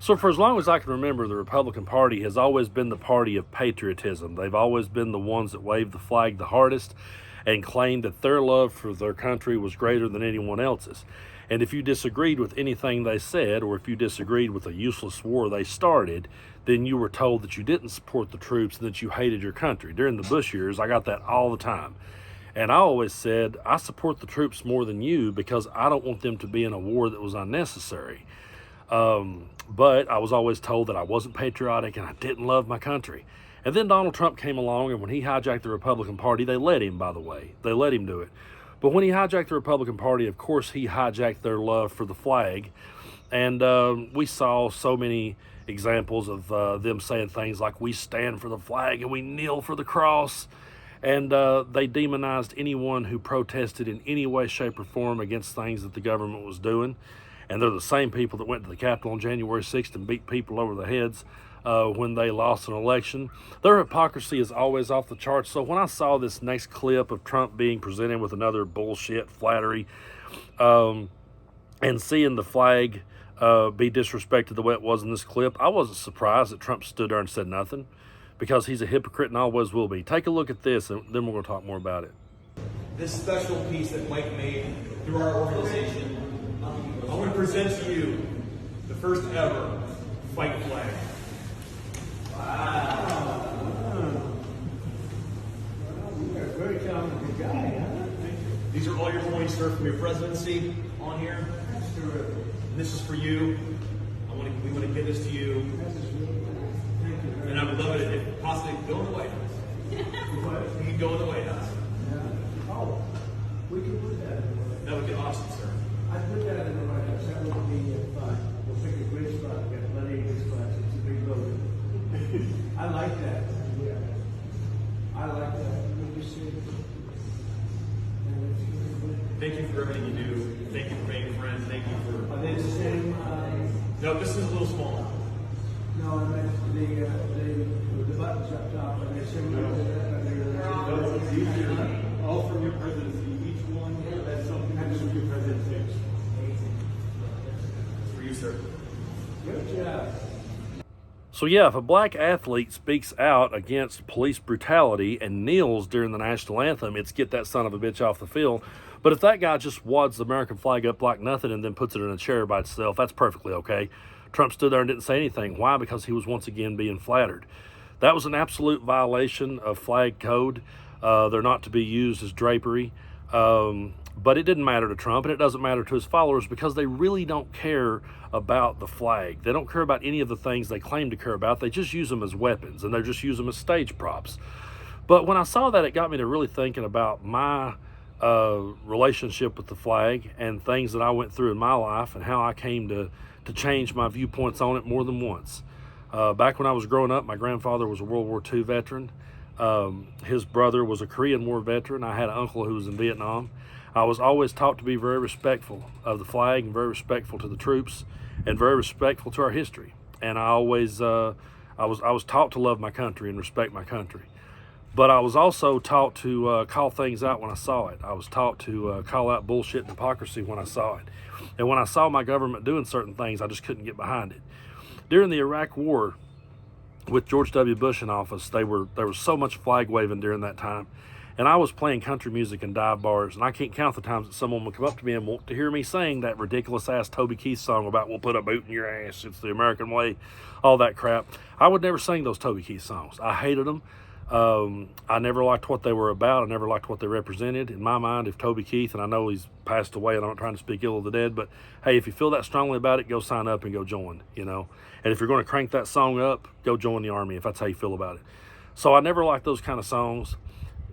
So for as long as I can remember, the Republican Party has always been the party of patriotism. They've always been the ones that waved the flag the hardest and claimed that their love for their country was greater than anyone else's. And if you disagreed with anything they said, or if you disagreed with a useless war they started, then you were told that you didn't support the troops and that you hated your country. During the Bush years, I got that all the time. And I always said, I support the troops more than you because I don't want them to be in a war that was unnecessary. But I was always told that I wasn't patriotic and I didn't love my country. And then Donald Trump came along, and when he hijacked the Republican Party, they let him, by the way. They let him do it. But when he hijacked the Republican Party, of course, he hijacked their love for the flag. And we saw so many examples of them saying things like, we stand for the flag and we kneel for the cross. And they demonized anyone who protested in any way, shape, or form against things that the government was doing. And they're the same people that went to the Capitol on January 6th and beat people over the heads when they lost an election. Their hypocrisy is always off the charts. So when I saw this next clip of Trump being presented with another bullshit flattery and seeing the flag be disrespected the way it was in this clip, I wasn't surprised that Trump stood there and said nothing, because he's a hypocrite and always will be. Take a look at this, and then we're going to talk more about it. This special piece that Mike made through our organization, I want to present to you the first ever fight flag. Wow. You're a very talented guy, huh? These are all your points, sir, from your presidency on here. That's terrific. And this is for you. We want to give this to you. Thank you. And I would love it if possibly go in the White House. You can go in the White House. Yeah. Oh, we can put that in the White House. That would be awesome, sir. I'd put that in the White House. That would be fine. We'll pick a great spot. We've got plenty of good spots. It's a big building. I like that. Yeah. I like that. What you see? Thank you for everything you do. Thank you for being a friend. Thank you for... Are they the same? No, this is a little smaller. No, I meant the buttons up top. Are they similar to that? These are all from your presidency. Each one has something to do with your presidency. It's for you, sir. Good job. So yeah, if a black athlete speaks out against police brutality and kneels during the national anthem, it's get that son of a bitch off the field. But if that guy just wads the American flag up like nothing and then puts it in a chair by itself, that's perfectly okay. Trump stood there and didn't say anything. Why? Because he was once again being flattered. That was an absolute violation of flag code. They're not to be used as drapery. But it didn't matter to Trump, and it doesn't matter to his followers, because they really don't care about the flag. They don't care about any of the things they claim to care about. They just use them as weapons, and they just use them as stage props. But when I saw that, it got me to really thinking about my relationship with the flag and things that I went through in my life and how I came to change my viewpoints on it more than once. Back when I was growing up, my grandfather was a World War II veteran. His brother was a Korean War veteran. I had an uncle who was in Vietnam. I was always taught to be very respectful of the flag and very respectful to the troops and very respectful to our history. And I always, I was taught to love my country and respect my country. But I was also taught to call things out when I saw it. I was taught to call out bullshit and hypocrisy when I saw it. And when I saw my government doing certain things, I just couldn't get behind it. During the Iraq War, with George W. Bush in office, there was so much flag waving during that time. And I was playing country music in dive bars, and I can't count the times that someone would come up to me and want to hear me sing that ridiculous-ass Toby Keith song about we'll put a boot in your ass, it's the American way, all that crap. I would never sing those Toby Keith songs. I hated them. I never liked what they were about. I never liked what they represented. In my mind, if Toby Keith, and I know he's passed away, and I'm not trying to speak ill of the dead, but hey, if you feel that strongly about it, go sign up and go join, you know. And if you're going to crank that song up, go join the Army if that's how you feel about it. So I never liked those kind of songs.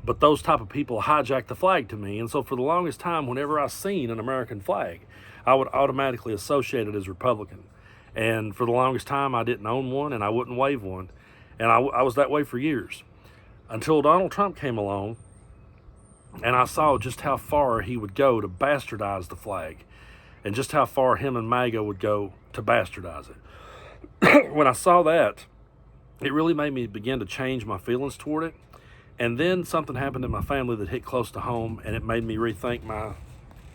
But those type of people hijack the flag to me. And so for the longest time, whenever I seen an American flag, I would automatically associate it as Republican. And for the longest time, I didn't own one and I wouldn't wave one. And I was that way for years. Until Donald Trump came along and I saw just how far he would go to bastardize the flag. And just how far him and Maga would go to bastardize it. When I saw that, it really made me begin to change my feelings toward it. And then something happened in my family that hit close to home, and it made me rethink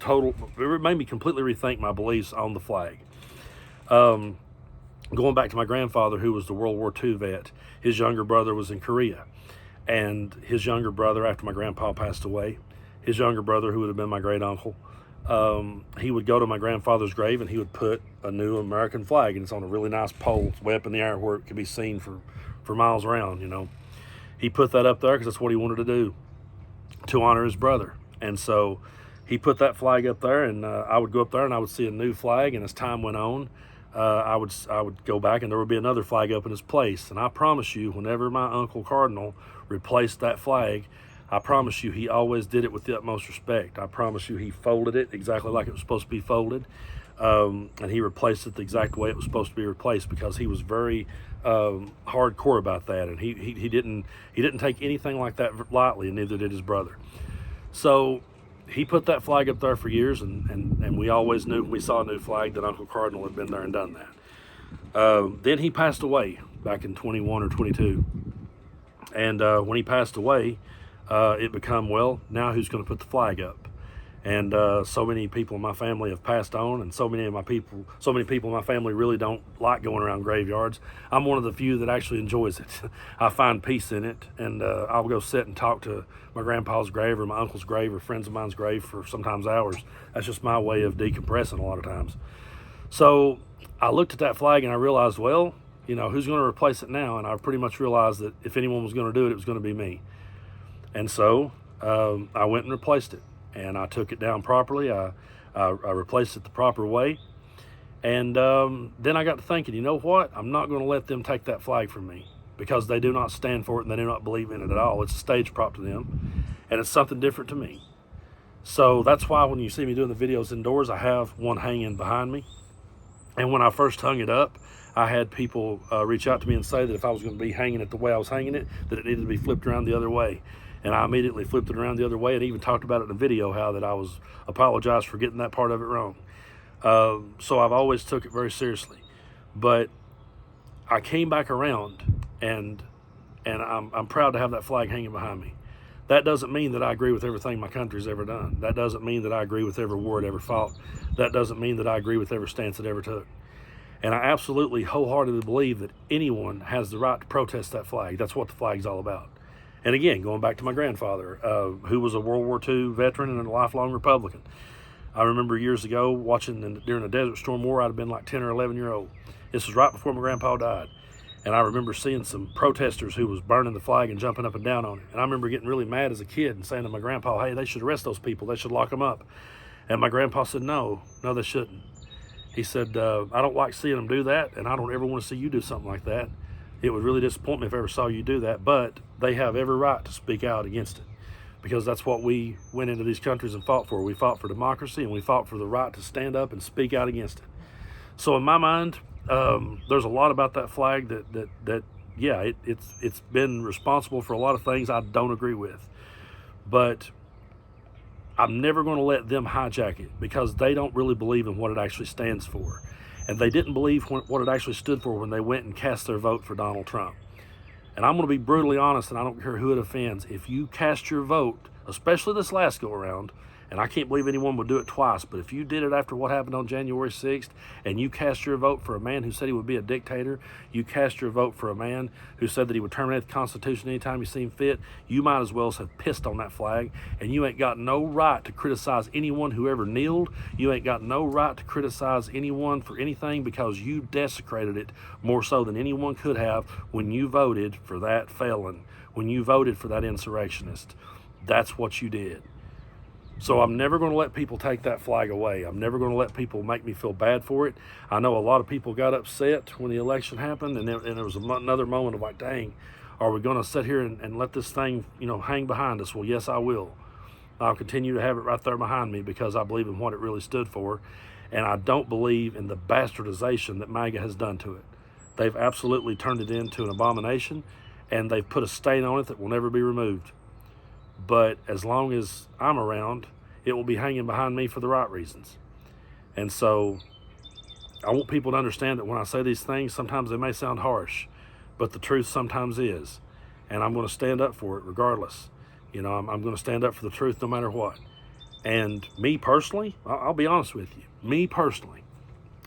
it made me completely rethink my beliefs on the flag. going back to my grandfather, who was the World War II vet, his younger brother was in Korea. And his younger brother, after my grandpa passed away, his younger brother, who would have been my great uncle, he would go to my grandfather's grave and he would put a new American flag, and it's on a really nice pole. It's way up in the air where it could be seen for miles around, you know. He put that up there because that's what he wanted to do, to honor his brother. And so he put that flag up there, and I would go up there and I would see a new flag, and as time went on, I would go back and there would be another flag up in its place. And I promise you, whenever my Uncle Cardinal replaced that flag, I promise you he always did it with the utmost respect. I promise you he folded it exactly like it was supposed to be folded, and he replaced it the exact way it was supposed to be replaced, because he was very hardcore about that, and he didn't take anything like that lightly, and neither did his brother. So he put that flag up there for years, and we always knew when we saw a new flag that Uncle Cardinal had been there and done that. Then he passed away back in 21 or 22. And when he passed away, it became, well, now who's going to put the flag up? And so many people in my family have passed on, and so many people in my family really don't like going around graveyards. I'm one of the few that actually enjoys it. I find peace in it, and I'll go sit and talk to my grandpa's grave or my uncle's grave or friends of mine's grave for sometimes hours. That's just my way of decompressing a lot of times. So I looked at that flag and I realized, well, you know, who's going to replace it now? And I pretty much realized that if anyone was going to do it, it was going to be me. And so I went and replaced it, and I took it down properly. I replaced it the proper way. And then I got to thinking, you know what? I'm not going to let them take that flag from me, because they do not stand for it and they do not believe in it at all. It's a stage prop to them, and it's something different to me. So that's why when you see me doing the videos indoors, I have one hanging behind me. And when I first hung it up, I had people reach out to me and say that if I was going to be hanging it the way I was hanging it, that it needed to be flipped around the other way. And I immediately flipped it around the other way, and even talked about it in the video, how that I apologized for getting that part of it wrong. So I've always took it very seriously. But I came back around, and I'm proud to have that flag hanging behind me. That doesn't mean that I agree with everything my country's ever done. That doesn't mean that I agree with every war it ever fought. That doesn't mean that I agree with every stance it ever took. And I absolutely wholeheartedly believe that anyone has the right to protest that flag. That's what the flag's all about. And again, going back to my grandfather, who was a World War II veteran and a lifelong Republican. I remember years ago watching during the Desert Storm War. I'd have been like 10 or 11 year old. This was right before my grandpa died. And I remember seeing some protesters who was burning the flag and jumping up and down on it. And I remember getting really mad as a kid and saying to my grandpa, hey, they should arrest those people. They should lock them up. And my grandpa said, no, they shouldn't. He said, I don't like seeing them do that, and I don't ever want to see you do something like that. It would really disappoint me if I ever saw you do that, but they have every right to speak out against it, because that's what we went into these countries and fought for. We fought for democracy, and we fought for the right to stand up and speak out against it. So in my mind, there's a lot about that flag that yeah, it's been responsible for a lot of things I don't agree with. But I'm never going to let them hijack it, because they don't really believe in what it actually stands for. And they didn't believe what it actually stood for when they went and cast their vote for Donald Trump. And I'm going to be brutally honest, and I don't care who it offends. If you cast your vote, especially this last go around, and I can't believe anyone would do it twice, but if you did it after what happened on January 6th, and you cast your vote for a man who said he would be a dictator, you cast your vote for a man who said that he would terminate the Constitution anytime he seen fit, you might as well have pissed on that flag, and you ain't got no right to criticize anyone who ever kneeled. You ain't got no right to criticize anyone for anything, because you desecrated it more so than anyone could have when you voted for that felon, when you voted for that insurrectionist. That's what you did. So I'm never going to let people take that flag away. I'm never going to let people make me feel bad for it. I know a lot of people got upset when the election happened, and there was another moment of like, dang, are we going to sit here and let this thing, hang behind us? Well, yes, I will. I'll continue to have it right there behind me, because I believe in what it really stood for, and I don't believe in the bastardization that Maga has done to it. They've absolutely turned it into an abomination, and they've put a stain on it that will never be removed. But as long as I'm around, it will be hanging behind me for the right reasons. And so I want people to understand that when I say these things, sometimes they may sound harsh, but the truth sometimes is. And I'm going to stand up for it regardless. I'm going to stand up for the truth no matter what. And me personally, I'll be honest with you, me personally,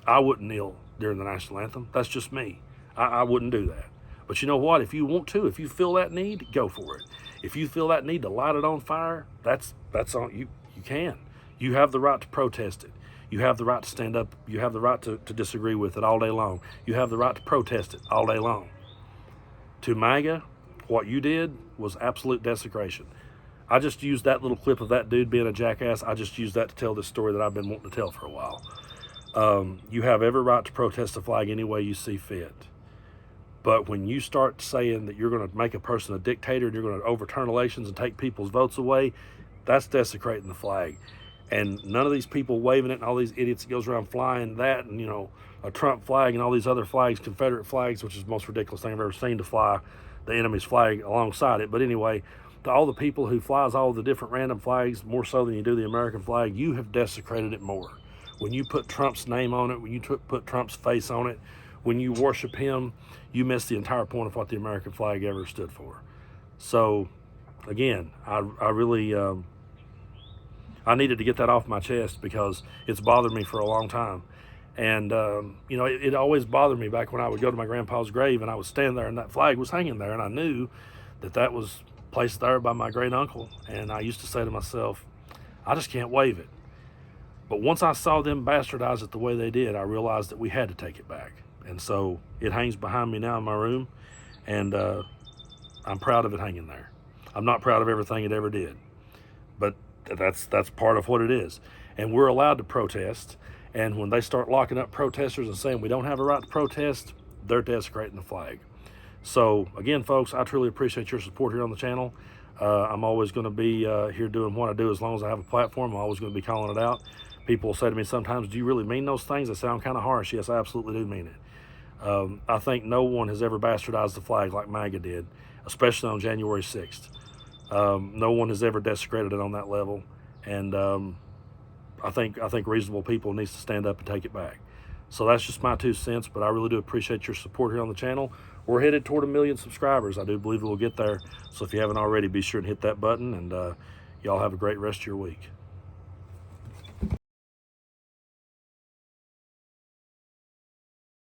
I wouldn't kneel during the national anthem. That's just me. I wouldn't do that. But you know what? If you want to, if you feel that need, go for it. If you feel that need to light it on fire, that's on you. You can. You have the right to protest it. You have the right to stand up. You have the right to disagree with it all day long. You have the right to protest it all day long. To MAGA, what you did was absolute desecration. I just used that little clip of that dude being a jackass. I just used that to tell this story that I've been wanting to tell for a while. You have every right to protest the flag any way you see fit. But when you start saying that you're going to make a person a dictator and you're going to overturn elections and take people's votes away, that's desecrating the flag. And none of these people waving it and all these idiots that goes around flying that and, you know, a Trump flag and all these other flags, Confederate flags, which is the most ridiculous thing I've ever seen, to fly the enemy's flag alongside it. But anyway, to all the people who flies all the different random flags, more so than you do the American flag, you have desecrated it more. When you put Trump's name on it, when you put Trump's face on it, when you worship him, you miss the entire point of what the American flag ever stood for. So, again, I really, I needed to get that off my chest because it's bothered me for a long time. And, you know, it always bothered me back when I would go to my grandpa's grave and I would stand there and that flag was hanging there and I knew that that was placed there by my great uncle. And I used to say to myself, I just can't wave it. But once I saw them bastardize it the way they did, I realized that we had to take it back. And so it hangs behind me now in my room, and I'm proud of it hanging there. I'm not proud of everything it ever did, but that's part of what it is. And we're allowed to protest, and when they start locking up protesters and saying we don't have a right to protest, they're desecrating the flag. So again, folks, I truly appreciate your support here on the channel. I'm always going to be here doing what I do as long as I have a platform. I'm always going to be calling it out. People will say to me sometimes, do you really mean those things? They sound kind of harsh. Yes, I absolutely do mean it. I think no one has ever bastardized the flag like MAGA did, especially on January 6th. No one has ever desecrated it on that level. And I think reasonable people needs to stand up and take it back. So that's just my 2 cents, but I really do appreciate your support here on the channel. We're headed toward 1 million subscribers. I do believe we'll get there. So if you haven't already, be sure and hit that button, and y'all have a great rest of your week.